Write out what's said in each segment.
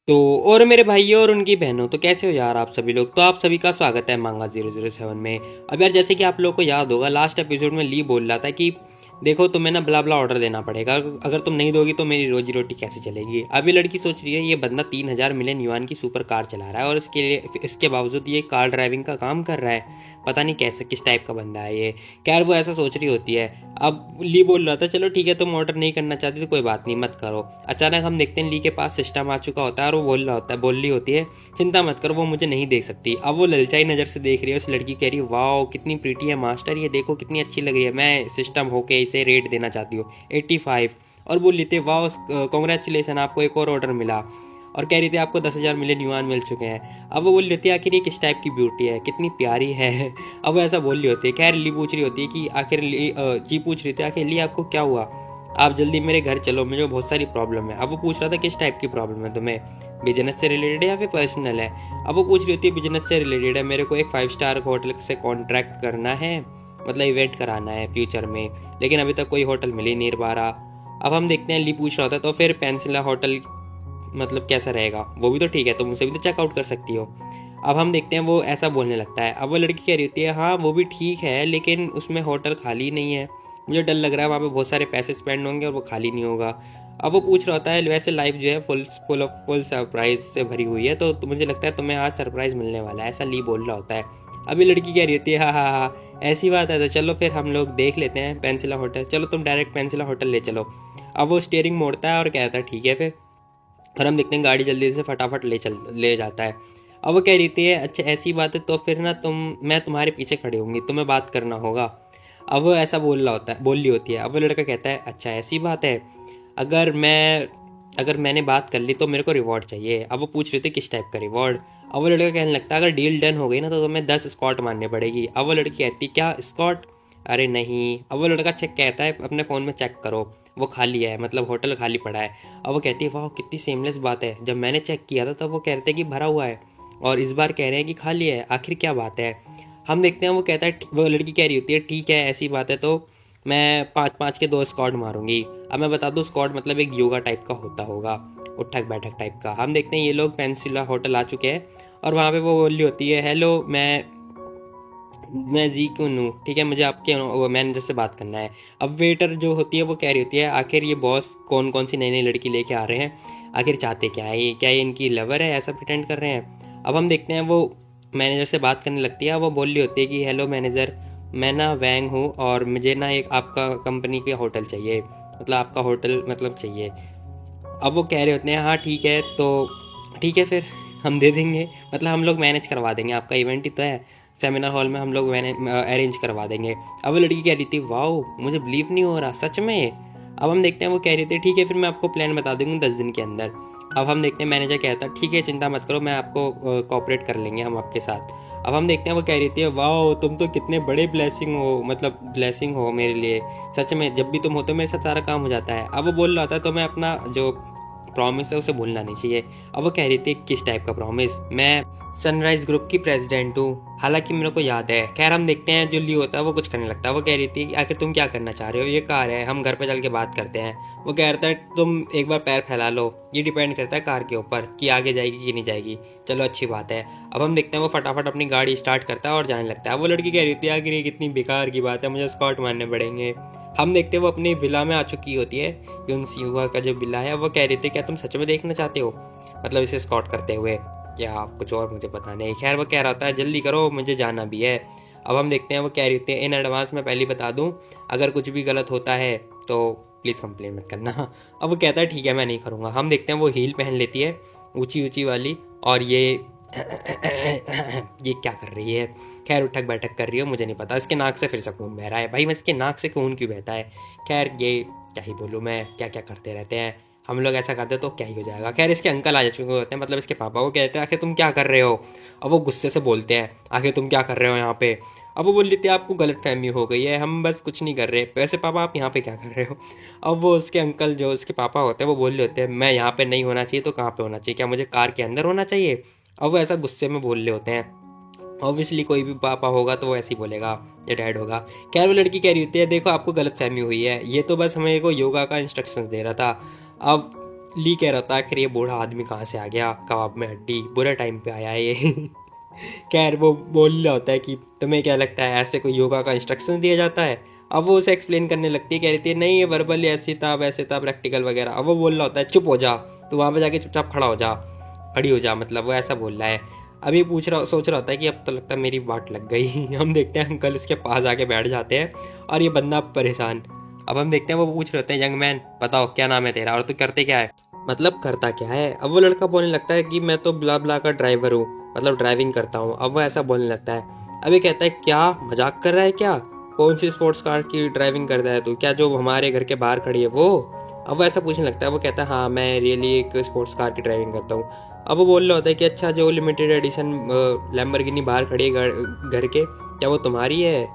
तो और मेरे भाइयों और उनकी बहनों, तो कैसे हो यार आप सभी लोग। तो आप सभी का स्वागत है मांगा 007 में। अब यार जैसे कि आप लोगों को याद होगा, लास्ट एपिसोड में ली बोल रहा था कि देखो तुम्हें ना ब्ला ब्ला ऑर्डर देना पड़ेगा, अगर तुम नहीं दोगी तो मेरी रोजी रोटी कैसे चलेगी। अभी लड़की सोच रही है ये बंदा 3,000 मिलियन युआन की सुपर कार चला रहा है और इसके बावजूद ये कार ड्राइविंग का काम कर रहा है। पता नहीं कैसे किस टाइप का बंदा है ये। खैर वो ऐसा सोच रही होती है। अब ली बोल रहा था चलो ठीक है, तुम ऑर्डर नहीं करना चाहती तो कोई बात नहीं, मत करो। अचानक हम देखते हैं ली के पास सिस्टम आ चुका होता है और वो बोल रही होती है चिंता मत करो, वो मुझे नहीं देख सकती। अब वो ललचाई नज़र से देख रही है उस लड़की, कह रही है वाह कितनी प्रीटी है मास्टर, ये देखो कितनी अच्छी लग रही है, मैं सिस्टम होके इसे रेट देना चाहती हूँ 85। और बोल लेते वाह कॉन्ग्रेचुलेसन, आपको एक और ऑर्डर मिला। और कह रही थी आपको 10,000 मिलियन युआन मिल चुके हैं। अब वो बोल लेती है आखिर ये किस टाइप की ब्यूटी है, कितनी प्यारी है। अब वो ऐसा बोल रही होती है। खैर ली पूछ रही होती है कि आखिर जी पूछ रही थी आखिर ली आपको क्या हुआ, आप जल्दी मेरे घर चलो, मुझे बहुत सारी प्रॉब्लम है। अब वो पूछ रहा था किस टाइप की प्रॉब्लम है तुम्हें, बिजनेस से रिलेटेड है या फिर पर्सनल है। अब वो पूछ रही होती है बिजनेस से रिलेटेड है, मेरे को एक 5 स्टार होटल से कॉन्ट्रैक्ट करना है, मतलब इवेंट कराना है फ्यूचर में, लेकिन अभी तक कोई होटल मिल ही नहीं पा रहा। अब हम देखते हैं ली पूछ रहा होता तो फिर पेंसिला होटल मतलब कैसा रहेगा, वो भी तो ठीक है, तुम उसे भी तो चेकआउट कर सकती हो। अब हम देखते हैं वो ऐसा बोलने लगता है। अब वो लड़की कह रही होती है हाँ वो भी ठीक है, लेकिन उसमें होटल खाली नहीं है, मुझे डर लग रहा है वहाँ पे बहुत सारे पैसे स्पेंड होंगे और वो खाली नहीं होगा। अब वो पूछ रहा होता है वैसे लाइफ जो है फुल सरप्राइज से भरी हुई है, तो मुझे लगता है तुम्हें आज सरप्राइज मिलने वाला है, ऐसा ली बोल रहा होता है। अभी लड़की कह रही होती है हाँ हाँ हाँ ऐसी बात है, तो चलो फिर हम लोग देख लेते हैं पेंसिला होटल, चलो तुम डायरेक्ट पेंसिला होटल ले चलो। अब वो स्टीयरिंग मोड़ता है और कहता है ठीक है फिर। और हम देखते हैं गाड़ी जल्दी से फटाफट ले जाता है। अब वो कह रही थी अच्छा ऐसी बात है तो फिर ना मैं तुम्हारे पीछे खड़ी होंगी, तुम्हें बात करना होगा। अब वो ऐसा बोल रही होती है। अब वो लड़का कहता है अच्छा ऐसी बात है, अगर मैंने बात कर ली तो मेरे को रिवॉर्ड चाहिए। अब वो पूछ रही थी किस टाइप का रिवॉर्ड। अब वो लड़का कहने लगता है अगर डील डन हो गई ना तो तुम्हें 10 स्कॉट मारने पड़ेगी। अब वो लड़की कहती क्या स्कॉट, अरे नहीं। अब वो लड़का चेक कहता है अपने फ़ोन में चेक करो, वो खाली है, मतलब होटल खाली पड़ा है। अब वो कहती है वाह कितनी सेमलेस बात है, जब मैंने चेक किया था तब वो कह रहे थे कि भरा हुआ है और इस बार कह रहे हैं कि खाली है, आखिर क्या बात है। हम देखते हैं वो कहता है वो लड़की कह रही होती है ठीक है ऐसी बात है तो मैं 5-5 के 2 स्क्वाड मारूंगी। अब मैं बता दूं स्क्वाड मतलब एक योगा टाइप का होता होगा, उठक बैठक टाइप का। हम देखते हैं ये लोग पेंसिला होटल आ चुके हैं और वहाँ पे वो बोल रही होती है हेलो मैं जी क्यों हूँ, ठीक है मुझे आपके मैनेजर से बात करना है। अब वेटर जो होती है वो कह रही होती है आखिर ये बॉस कौन कौन सी नई नई लड़की लेके आ रहे हैं, आखिर चाहते क्या है, ये क्या ये इनकी लवर है, ऐसा प्रिटेंड कर रहे हैं। अब हम देखते हैं वो मैनेजर से बात करने लगती है। वो बोल रही होती है कि हेलो मैनेजर, मैं ना वैंग हूँ और मुझे ना एक आपका कंपनी का होटल चाहिए, मतलब आपका होटल मतलब चाहिए। अब वो कह रहे होते हैं हाँ ठीक है तो ठीक है फिर हम दे देंगे, मतलब हम लोग मैनेज करवा देंगे, आपका इवेंट ही तो है, सेमिनार हॉल में हम लोग अरेंज करवा देंगे। अब वो लड़की कह रही थी वाओ मुझे बिलीव नहीं हो रहा सच में। अब हम देखते हैं वो कह रही थी ठीक है फिर मैं आपको प्लान बता दूंगी 10 दिन के अंदर। अब हम देखते हैं मैनेजर कहता है ठीक है चिंता मत करो, मैं आपको कोऑपरेट कर लेंगे हम आपके साथ। अब हम देखते हैं वो कह रही थी वाओ तुम तो कितने बड़े ब्लेसिंग हो, मतलब ब्लेसिंग हो मेरे लिए, सच में जब भी तुम होते हो मेरे साथ सारा काम हो जाता है। अब वो बोल रहा था तो मैं अपना जो प्रॉमिस है उसे भूलना नहीं चाहिए। अब वो कह रही थी किस टाइप का प्रॉमिस, मैं सनराइज ग्रुप की प्रेसिडेंट हूँ, हालांकि मेरे को याद है। खैर हम देखते हैं जो ली होता है वो कुछ करने लगता है। वो कह रही थी आखिर तुम क्या करना चाह रहे हो, ये कार है, हम घर पे चल के बात करते हैं। वो कह रहा था तुम एक बार पैर फैला लो, ये डिपेंड करता है कार के ऊपर कि आगे जाएगी कि नहीं जाएगी, चलो अच्छी बात है। अब हम देखते हैं वो फटाफट अपनी गाड़ी स्टार्ट करता है और जाने लगता है। वो लड़की कह रही थी आखिर ये कितनी बेकार की बात है, मुझे स्कॉट मारने पड़ेंगे। हम देखते हैं वो अपनी विला में आ चुकी होती है, यून सियुआ का जो विला है। वो कह रही थी क्या तुम सच में देखना चाहते हो, मतलब इसे स्कॉट करते हुए, क्या कुछ और मुझे पता नहीं। खैर वो कह रहा था जल्दी करो मुझे जाना भी है। अब हम देखते हैं वो कह रही थी इन एडवांस में पहले बता दूं अगर कुछ भी गलत होता है तो प्लीज़ कंप्लेन मत करना। अब वो कहता है ठीक है मैं नहीं करूँगा। हम देखते हैं वो हील पहन लेती है ऊंची ऊंची वाली, और ये क्या कर रही है, खैर उठक बैठक कर रही हो मुझे नहीं पता, इसके नाक से फिर से खून बह रहा है। भाई मैं इसके नाक से खून क्यों बहता है, खैर ये क्या ही बोलूँ मैं, क्या क्या करते रहते हैं हम लोग, ऐसा करते तो क्या ही हो जाएगा। खैर इसके अंकल आ चुके होते हैं, मतलब इसके पापा। वो कहते हैं आखिर तुम क्या कर रहे हो। अब वो गुस्से से बोलते हैं आखिर तुम क्या कर रहे हो यहाँ पे। अब वो बोल लेते आपको गलत फहमी हो गई है, हम बस कुछ नहीं कर रहे, वैसे पापा आप यहाँ पे क्या कर रहे हो। अब वो उसके अंकल जो उसके पापा होते हैं वो बोल रहे होते हैं मैं यहाँ पे नहीं होना चाहिए तो कहाँ पे होना चाहिए, क्या मुझे कार के अंदर होना चाहिए। अब वो ऐसा गुस्से में बोल रहे होते हैं। ऑब्वियसली कोई भी पापा होगा तो वो ऐसे ही बोलेगा या डैड होगा। खैर वो लड़की कह रही होती है देखो आपको गलत फहमी हुई है, ये तो बस हमें को योगा का इंस्ट्रक्शंस दे रहा था। अब ली कह रहा था आखिर ये बूढ़ा आदमी कहाँ से आ गया, कबाब में हड्डी, बुरे टाइम पे आया है ये। खैर वो बोल रहा होता है कि तुम्हें क्या लगता है ऐसे कोई योगा का इंस्ट्रक्शन दिया जाता है। अब वो उसे एक्सप्लेन करने लगती है, कह रही थी नहीं ये वर्बल ऐसी था वैसे था प्रैक्टिकल वगैरह। अब वो बोल रहा होता है चुप हो जा, तो वहाँ पे जाके चुपचाप खड़ा हो जा, खड़ी हो जा, मतलब वो ऐसा बोल रहा है। अभी सोच रहा होता है कि अब तो लगता है मेरी बात लग गई। हम देखते हैं अंकल उसके पास आके बैठ जाते हैं और ये बंदा परेशान। अब हम देखते हैं वो पूछ रहे होते हैं, यंग मैन बताओ क्या नाम है तेरा और तू करते क्या है, मतलब करता क्या है। अब वो लड़का बोलने लगता है कि मैं तो ब्ला ब्ला का ड्राइवर हूँ, मतलब ड्राइविंग करता हूँ। अब वो ऐसा बोलने लगता है। अब ये कहता है क्या मजाक कर रहा है क्या, कौन सी स्पोर्ट्स कार की ड्राइविंग करता है तू, क्या जो हमारे घर के बाहर खड़ी है वो। अब वो ऐसा पूछने लगता है। वो कहता है हाँ मैं रियली एक स्पोर्ट्स कार की ड्राइविंग करता हूँ। अब वो बोल रहा होता है कि अच्छा जो लिमिटेड एडिशन लैम्बोर्गिनी बाहर खड़ी है घर के, क्या वो तुम्हारी है,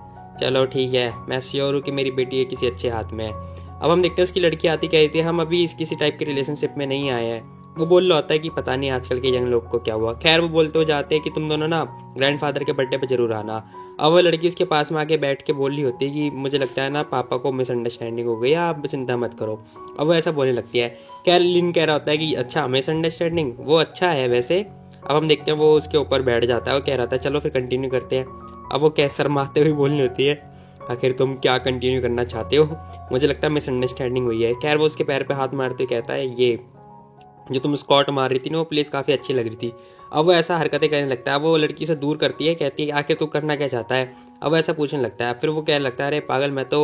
चलो ठीक है, मैं श्योर हूँ कि मेरी बेटी है किसी अच्छे हाथ में है। अब हम देखते हैं उसकी लड़की आती कह रही थी हम अभी इस किसी टाइप के रिलेशनशिप में नहीं आए हैं। वो बोल रहा होता है कि पता नहीं आजकल के यंग लोग को क्या हुआ। खैर वो बोलते हो जाते हैं कि तुम दोनों ना ग्रैंडफादर के बर्थडे पे जरूर आना। अब वो लड़की उसके पास में आके बैठ के बोल रही होती है कि मुझे लगता है ना पापा को मिसअंडरस्टैंडिंग हो गई, आप चिंता मत करो। अब वो ऐसा बोलने लगती है। खैर लिन कह रहा होता है कि अच्छा मिसअंडरस्टैंडिंग, वो अच्छा है वैसे। अब हम देखते हैं वो उसके ऊपर बैठ जाता है और कह रहा था चलो फिर कंटिन्यू करते हैं। अब वो क्या शर्माते हुए बोलनी होती है आखिर तुम क्या कंटिन्यू करना चाहते हो, मुझे लगता है मिसअंडरस्टैंडिंग हुई है। खैर वो उसके पैर पे हाथ मारते कहता है ये जो तुम स्कॉट मार रही थी ना वो प्लेस काफ़ी अच्छी लग रही थी। अब वो ऐसा हरकतें करने लगता है। वो लड़की से दूर करती है, कहती है आखिर तू करना क्या चाहता है। अब वो ऐसा पूछने लगता है। फिर वो कहने लगता है अरे पागल मैं तो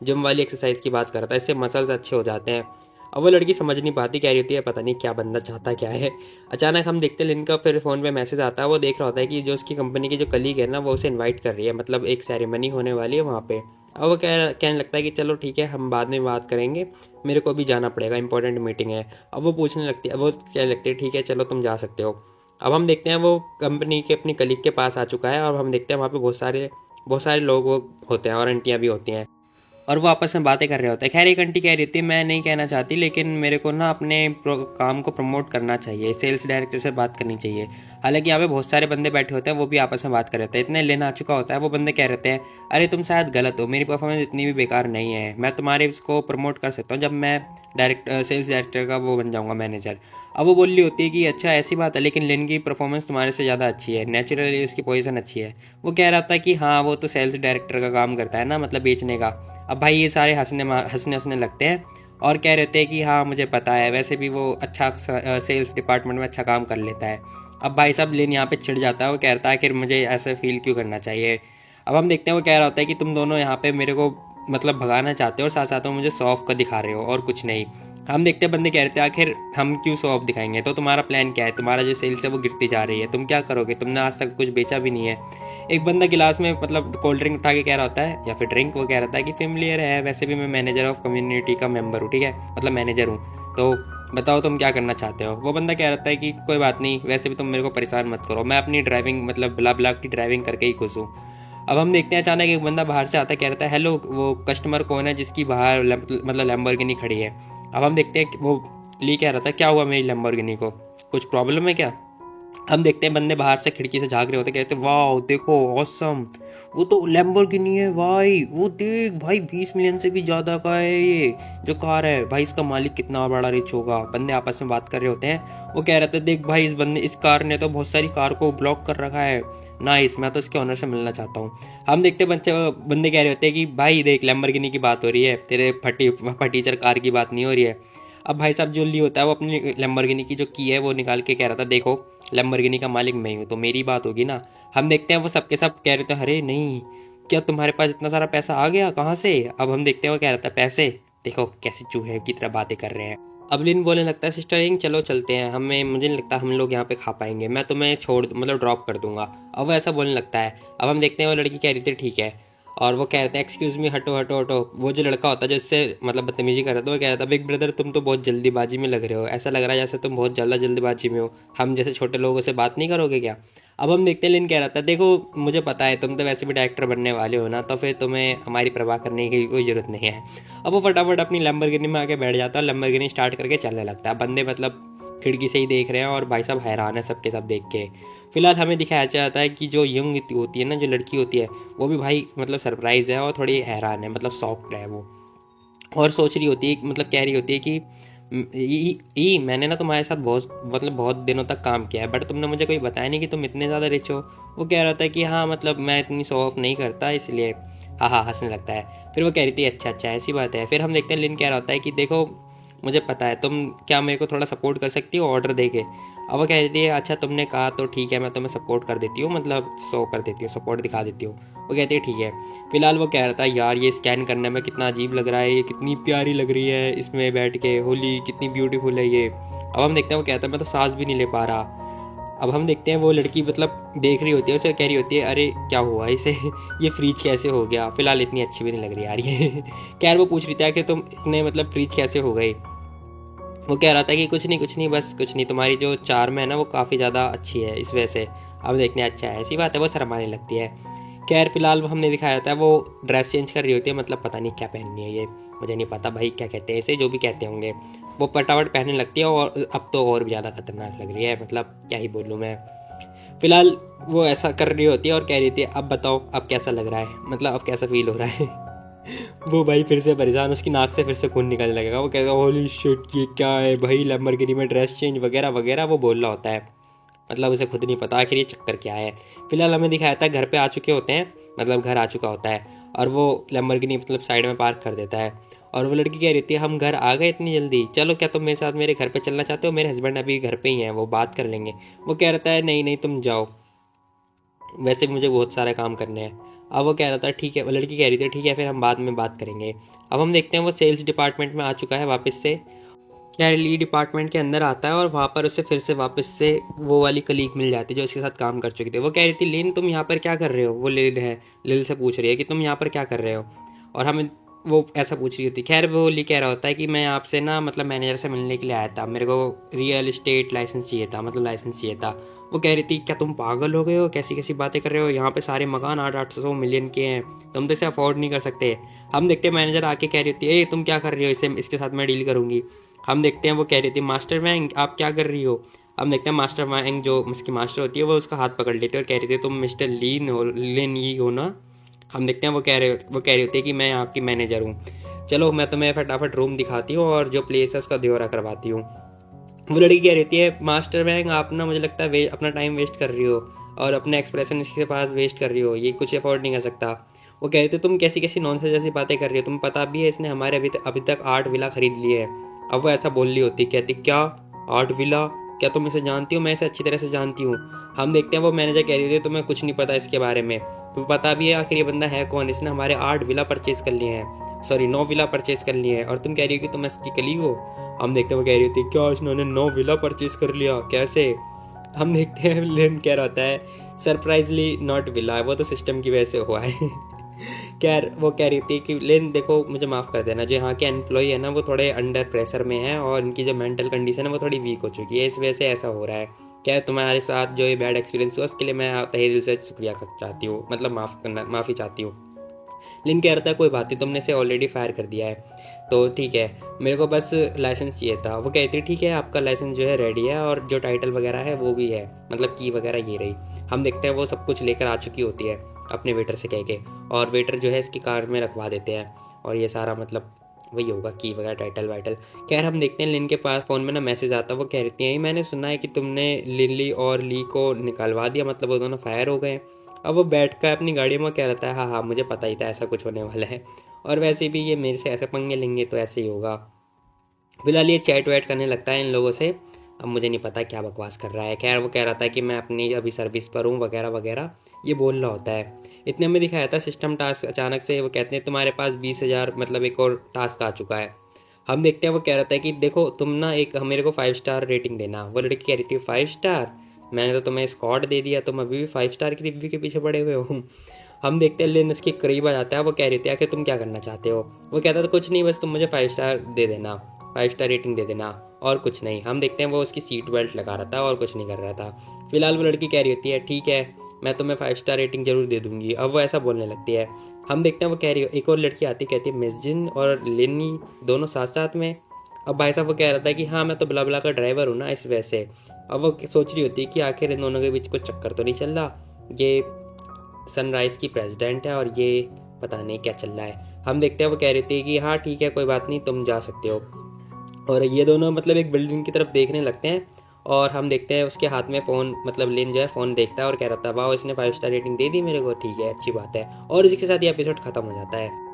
जिम वाली एक्सरसाइज की बात कर रहा था, इससे मसल्स अच्छे हो जाते हैं। अब वो लड़की समझ नहीं पाती, कह रही होती है पता नहीं क्या बंदा चाहता क्या है। अचानक हम देखते हैं लिन का फिर फ़ोन पे मैसेज आता है। वो देख रहा होता है कि जो उसकी कंपनी की जो कलीग है ना वो उसे इनवाइट कर रही है, मतलब एक सेरेमनी होने वाली है वहाँ पे। अब वो कहने लगता है कि चलो ठीक है हम बाद में बात करेंगे, मेरे को भी जाना पड़ेगा, इंपॉर्टेंट मीटिंग है। अब वो पूछने लगती है, वो कहने लगती है ठीक है चलो तुम जा सकते हो। अब हम देखते हैं वो कंपनी के अपनी कलीग के पास आ चुका है और हम देखते हैं वहाँ पे बहुत सारे लोग वो होते हैं और आंटियाँ भी होती हैं और वो आपस में बातें कर रहे होते हैं। खैर एक आंटी कह रही थी मैं नहीं कहना चाहती लेकिन मेरे को ना अपने काम को प्रमोट करना चाहिए, सेल्स डायरेक्टर से बात करनी चाहिए। हालांकि यहाँ पे बहुत सारे बंदे बैठे होते हैं वो भी आपस में बात कर रहे होते हैं। इतने लेना आ चुका होता है वो बंदे कह रहे हैं अरे तुम शायद गलत हो, मेरी परफॉर्मेंस इतनी भी बेकार नहीं है, मैं तुम्हारे इसको प्रमोट कर सकता हूँ जब मैं सेल्स डायरेक्टर का वो बन जाऊँगा, मैनेजर। अब वो बोल रही होती है कि अच्छा ऐसी बात है लेकिन लिन की परफॉर्मेंस तुम्हारे से ज़्यादा अच्छी है, नेचुरली उसकी पोजीशन अच्छी है। वो कह रहा था कि हाँ वो तो सेल्स डायरेक्टर का काम करता है ना, मतलब बेचने का। अब भाई ये सारे हंसने हंसने लगते हैं और कह रहे थे कि हाँ मुझे पता है वैसे भी वो अच्छा सेल्स डिपार्टमेंट में अच्छा काम कर लेता है। अब भाई साहब लिन यहाँ पे चिढ़ जाता है, वो कहता है कि मुझे ऐसा फील क्यों करना चाहिए। अब हम देखते हैं वो कह रहा होता है कि तुम दोनों यहाँ पे मेरे को मतलब भगाना चाहते हो और साथ साथ में मुझे सॉफ्ट का दिखा रहे हो और कुछ नहीं। हम देखते हैं बंदे कह रहे थे आखिर हम क्यों शो ऑफ दिखाएंगे, तो तुम्हारा प्लान क्या है, तुम्हारा जो सेल्स है वो गिरती जा रही है, तुम क्या करोगे, तुमने आज तक कुछ बेचा भी नहीं है। एक बंदा गिलास में मतलब कोल्ड ड्रिंक उठा के कह रहा होता है या फिर ड्रिंक, वो कह रहा था कि फेमिलियर है वैसे भी मैं मैनेजर ऑफ कम्युनिटी का मेंबर हूँ, ठीक है मतलब मैनेजर हूँ, तो बताओ तुम क्या करना चाहते हो। वो बंदा कह रहा है कि कोई बात नहीं वैसे भी तुम मेरे को परेशान मत करो, मैं अपनी ड्राइविंग मतलब ब्ला ब्ला की ड्राइविंग करके ही खुश हूँ। अब हम देखते हैं अचानक एक बंदा बाहर से आता है, कह रहा है हेलो वो कस्टमर कौन है जिसकी बाहर मतलब लैम्बोर्गिनी खड़ी है। अब हम देखते हैं वो ली कह रहा था क्या हुआ मेरी लैम्बोर्गिनी को, कुछ प्रॉब्लम है क्या। हम देखते हैं बंदे बाहर से खिड़की से झाँक रहे होते, कहते हैं वाह देखो ऑसम, वो तो लैम्बोर्गिनी है भाई, वो देख भाई 20 मिलियन से भी ज़्यादा का है ये जो कार है भाई, इसका मालिक कितना बड़ा रिच होगा। बंदे आपस में बात कर रहे होते हैं। वो कह रहे थे देख भाई इस कार ने तो बहुत सारी कार को ब्लॉक कर रखा है, नाइस, मैं तो इसके ओनर से मिलना चाहता हूँ। हम देखते बंदे कह रहे होते हैं कि भाई देख लैम्बोर्गिनी की बात हो रही है, तेरे फटीचर कार की बात नहीं हो रही है। अब भाई साहब जो ली होता है वो अपनी लैम्बोर्गिनी की जो की है वो निकाल के कह रहा था देखो लैम्बोर्गिनी का मालिक मैं ही हूँ तो मेरी बात होगी ना। हम देखते हैं वो सबके सब कह रहे थे अरे नहीं क्या तुम्हारे पास इतना सारा पैसा आ गया कहाँ से। अब हम देखते हैं वो कह रहा था पैसे देखो कैसे चूहे की तरह बातें कर रहे हैं। अब लिन बोलने लगता है सिस्टर रिंग चलो चलते हैं, हमें मुझे नहीं लगता हम लोग यहाँ पे खा पाएंगे, मैं तुम्हें छोड़ मतलब ड्रॉप कर दूंगा। अब वो ऐसा बोलने लगता है। अब हम देखते हैं वो लड़की कह रही थी ठीक है और वो कह रहे थे एक्सक्यूज़ मी हटो हटो हटो। वो जो लड़का होता है जिससे मतलब बदतमीजी कर रहा था वो कह रहा था बिग ब्रदर तुम तो बहुत जल्दीबाजी में लग रहे हो, ऐसा लग रहा है जैसे तुम बहुत ज़्यादा जल्दीबाजी में हो, हम जैसे छोटे लोगों से बात नहीं करोगे क्या। अब हम देखते हैं लिन कह रहा था देखो मुझे पता है तुम तो वैसे भी डायरेक्टर बनने वाले हो ना, तो फिर तुम्हें हमारी परवाह करने की कोई ज़रूरत नहीं है। अब वो फटाफट अपनी लैम्बोर्गिनी में आके बैठ जाता है, लैम्बोर्गिनी स्टार्ट करके चलने लगता है। बंदे मतलब खिड़की से ही देख रहे हैं और भाई साहब हैरान है सबके सब देख के। फिलहाल हमें दिखाया जाता है कि जो यंग होती है ना जो लड़की होती है वो भी भाई मतलब सरप्राइज़ है और थोड़ी हैरान है, मतलब शॉक्ड है वो और सोच रही होती है मतलब कह रही होती है कि मैंने ना तुम्हारे साथ बहुत मतलब बहुत दिनों तक काम किया है, बट तुमने मुझे कोई बताया नहीं कि तुम इतने ज़्यादा रिच हो। वो कह रहा था कि हाँ मतलब मैं इतनी शो ऑफ नहीं करता इसलिए। हाँ हाँ, हंसने लगता है। फिर वो कह रही थी अच्छा अच्छा ऐसी बात है। फिर हम देखते हैं लिन कह रहा होता है कि देखो मुझे पता है तुम क्या मेरे को थोड़ा सपोर्ट कर सकती हो ऑर्डर दे के। अब वो कह रही थी अच्छा तुमने कहा तो ठीक है, मैं तुम्हें सपोर्ट कर देती हूँ, मतलब शो कर देती हूँ, सपोर्ट दिखा देती हूँ। वो कहती है ठीक है। फिलहाल वो कह रहा था यार ये स्कैन करने में कितना अजीब लग रहा है, ये कितनी प्यारी लग रही है इसमें बैठ के, होली कितनी ब्यूटीफुल है ये। अब हम देखते हैं वो कहता है मैं तो सांस भी नहीं ले पा रहा। अब हम देखते हैं वो लड़की मतलब देख रही होती है उसे, कह रही होती है अरे क्या हुआ इसे ये फ्रीज कैसे हो गया, फिलहाल इतनी अच्छी भी नहीं लग रही यार ये खैर वो पूछ रही था कि तुम इतने मतलब फ्रीज कैसे हो गए। वो कह रहा था कि कुछ नहीं बस कुछ नहीं, तुम्हारी जो चार्म है ना वो काफ़ी ज़्यादा अच्छी है इस वजह से। अब देखने अच्छा है ऐसी बात है, वो शर्माने लगती है। खैर फिलहाल वो हमने दिखाया था वो ड्रेस चेंज कर रही होती है, मतलब पता नहीं क्या पहननी है ये, मुझे नहीं पता भाई क्या कहते हैं इसे, जो भी कहते होंगे। वो फटाफट पहनने लगती है और अब तो और भी ज़्यादा खतरनाक लग रही है, मतलब क्या ही बोलूँ मैं। फिलहाल वो ऐसा कर रही होती है और कह रही थी अब बताओ अब कैसा लग रहा है, मतलब अब कैसा फील हो रहा है वो भाई फिर से परेशान, उसकी नाक से फिर से खून निकलने लगेगा। वो कहता है होली शिट ये क्या है भाई, लैम्बोर्गिनी में ड्रेस चेंज वगैरह वगैरह वो बोल रहा होता है, मतलब उसे खुद नहीं पता आखिर ये चक्कर क्या है। फिलहाल हमें दिखाया था घर पे आ चुके होते हैं, मतलब घर आ चुका होता है और वो लैम्बोर्गिनी मतलब साइड में पार्क कर देता है। और वो लड़की कह रही थी हम घर आ गए इतनी जल्दी, चलो क्या तुम मेरे साथ मेरे घर पे चलना चाहते हो, मेरे हस्बैंड अभी घर पे ही हैं वो बात कर लेंगे। वो कह रहा है नहीं नहीं तुम जाओ, वैसे भी मुझे बहुत सारे काम करने हैं। अब वो कह रहा था ठीक है, वो लड़की कह रही थी ठीक है फिर हम बाद में बात करेंगे। अब हम देखते हैं वो सेल्स डिपार्टमेंट में आ चुका है वापस से। खैर ली डिपार्टमेंट के अंदर आता है और वहाँ पर उसे फिर से वापस से वो वाली कलीग मिल जाती है जो उसके साथ काम कर चुकी थी। वो कह रही थी लिन तुम यहाँ पर क्या कर रहे हो, वो लिल है, लिल से पूछ रही है कि तुम यहाँ पर क्या कर रहे हो, और हमें वो ऐसा पूछ रही होती। खैर वो ली कह रहा होता है कि मैं आपसे ना मतलब मैनेजर से मिलने के लिए आया था, मेरे को रियल इस्टेट लाइसेंस चाहिए था, मतलब लाइसेंस चाहिए था। वो कह रही थी क्या तुम पागल हो गए हो, कैसी कैसी बातें कर रहे हो, यहाँ पे सारे मकान 800 मिलियन के हैं, तुम तो इसे अफोर्ड नहीं कर सकते। हम देखते हैं मैनेजर आके कह रही होती है तुम क्या कर रही हो, इसे इसके साथ मैं डील करूँगी। हम देखते हैं वो कह रही थी मास्टर वैंग आप क्या कर रही हो। हम देखते हैं मास्टर वैंग जो उसकी मास्टर होती है वो उसका हाथ पकड़ लेती है और कह रही थी तुम मिस्टर लीन हो, लिन ही हो ना। हम देखते हैं वो कह रही होती है कि मैं आपकी मैनेजर हूँ, चलो मैं तुम्हें फटाफट रूम दिखाती हूँ और जो प्लेस है उसका ब्यौरा करवाती हूँ। वो लड़की कह रहती है मास्टर वैंग आप ना मुझे लगता है अपना टाइम वेस्ट कर रही हो और अपने एक्सप्रेशन इसके पास वेस्ट कर रही हो, ये कुछ अफोर्ड नहीं कर सकता। वो कह रहे थे तुम कैसी कैसी नॉनसेंस जैसी बातें कर रही हो, तुम पता भी है इसने हमारे अभी तक 8 विला खरीद लिए हैं। अब वो ऐसा बोल रही होती, कहती क्या 8 विला, क्या तुम इसे जानती हो, मैं इसे अच्छी तरह से जानती हूँ। हम देखते हैं वो मैनेजर कह रही थी तुम्हें कुछ नहीं पता इसके बारे में, तुम्हें पता भी है आखिर ये बंदा है कौन, इसने हमारे 8 विला परचेज कर लिए हैं, सॉरी 9 विला परचेज कर लिए हैं, और तुम कह रही हो कि तुम इसकी कलीग हो। हम देखते हैं वो कह रही होती क्या इन्होंने 9 विला परचेज कर लिया कैसे। हम देखते हैं लेन कह रहा होता है सरप्राइजली नॉट विला, वो तो सिस्टम की वजह से हुआ है खैर वो कह रही थी कि लेन देखो मुझे माफ़ कर देना, जो यहाँ के एम्प्लॉई है ना वो थोड़े अंडर प्रेशर में है और इनकी जो मेंटल कंडीशन है वो थोड़ी वीक हो चुकी है, इस वजह से ऐसा हो रहा है। क्या तुम्हारे साथ जो ये बैड एक्सपीरियंस हुआ उसके लिए मैं तहे दिल से शुक्रिया चाहती हूँ, मतलब माफ़ी चाहती हूँ। लिन कह रहा था कोई बात नहीं तुमने से ऑलरेडी फायर कर दिया है तो ठीक है, मेरे को बस लाइसेंस चाहिए था। वो कहती ठीक है आपका लाइसेंस जो है रेडी है और जो टाइटल वगैरह है वो भी है, मतलब की वगैरह ये रही। हम देखते हैं वो सब कुछ लेकर आ चुकी होती है अपने वेटर से कह के, और वेटर जो है इसकी कार में रखवा देते हैं और ये सारा मतलब वही होगा की वगैरह टाइटल वाइटल। खैर हम देखते हैं लिन के पास फ़ोन में ना मैसेज आता है, वो कह रही है मैंने सुना है कि तुमने लिली और ली को निकलवा दिया, मतलब वो दोनों फायर हो गए। अब वो बैठ कर अपनी गाड़ी में कह रहा है हाँ हाँ मुझे पता ही था ऐसा कुछ होने वाला है, और वैसे भी ये मेरे से ऐसे पंगे लेंगे तो ऐसे ही होगा। फिलहाल ये चैट वैट करने लगता है इन लोगों से, अब मुझे नहीं पता क्या बकवास कर रहा है। खैर वो कह रहा था कि मैं अपनी अभी सर्विस पर हूँ वगैरह वगैरह, ये बोल रहा होता है। इतने में दिखाया था सिस्टम टास्क अचानक से वो कहते हैं तुम्हारे पास 20,000 मतलब एक और टास्क आ चुका है। हम देखते हैं वो कह रहा था कि देखो तुम ना एक मेरे को 5 स्टार रेटिंग देना। वो लड़की कह रही थी 5 स्टार, मैंने तो तुम्हें स्कॉट दे दिया, तुम अभी भी 5 स्टार की रिव्यू के पीछे पड़े हुए हो। हम देखते हैं लेन उसके करीब आ जाता है, वो कह रही थी आखिर तुम क्या करना चाहते हो। वो कहता था कुछ नहीं बस तुम मुझे 5 स्टार दे देना, 5 स्टार रेटिंग दे देना और कुछ नहीं। हम देखते हैं वो उसकी सीट बेल्ट लगा रहा था और कुछ नहीं कर रहा था। फिलहाल वो लड़की कह रही होती है ठीक है मैं तुम्हें 5 स्टार रेटिंग जरूर दे दूंगी। अब वो ऐसा बोलने लगती है। हम देखते हैं वो कह रही एक और लड़की आती कहती है मिस जिन और लिनी दोनों साथ साथ में। अब भाई साहब वो कह रहा था कि हाँ मैं तो ब्ला ब्ला का ड्राइवर हूँ ना इस वजह से। अब वो सोच रही होती है कि आखिर इन दोनों के बीच कुछ चक्कर तो नहीं चल रहा, ये सनराइज की प्रेसिडेंट है और ये पता नहीं क्या चल रहा है। हम देखते हैं वो कह रही थी कि हाँ ठीक है कोई बात नहीं तुम जा सकते हो। और ये दोनों मतलब एक बिल्डिंग की तरफ देखने लगते हैं और हम देखते हैं उसके हाथ में फ़ोन, मतलब लिन जो है फ़ोन देखता है और कह रहा था वाह इसने 5 स्टार रेटिंग दे दी मेरे को, ठीक है अच्छी बात है। और इसी के साथ ये एपिसोड ख़त्म हो जाता है।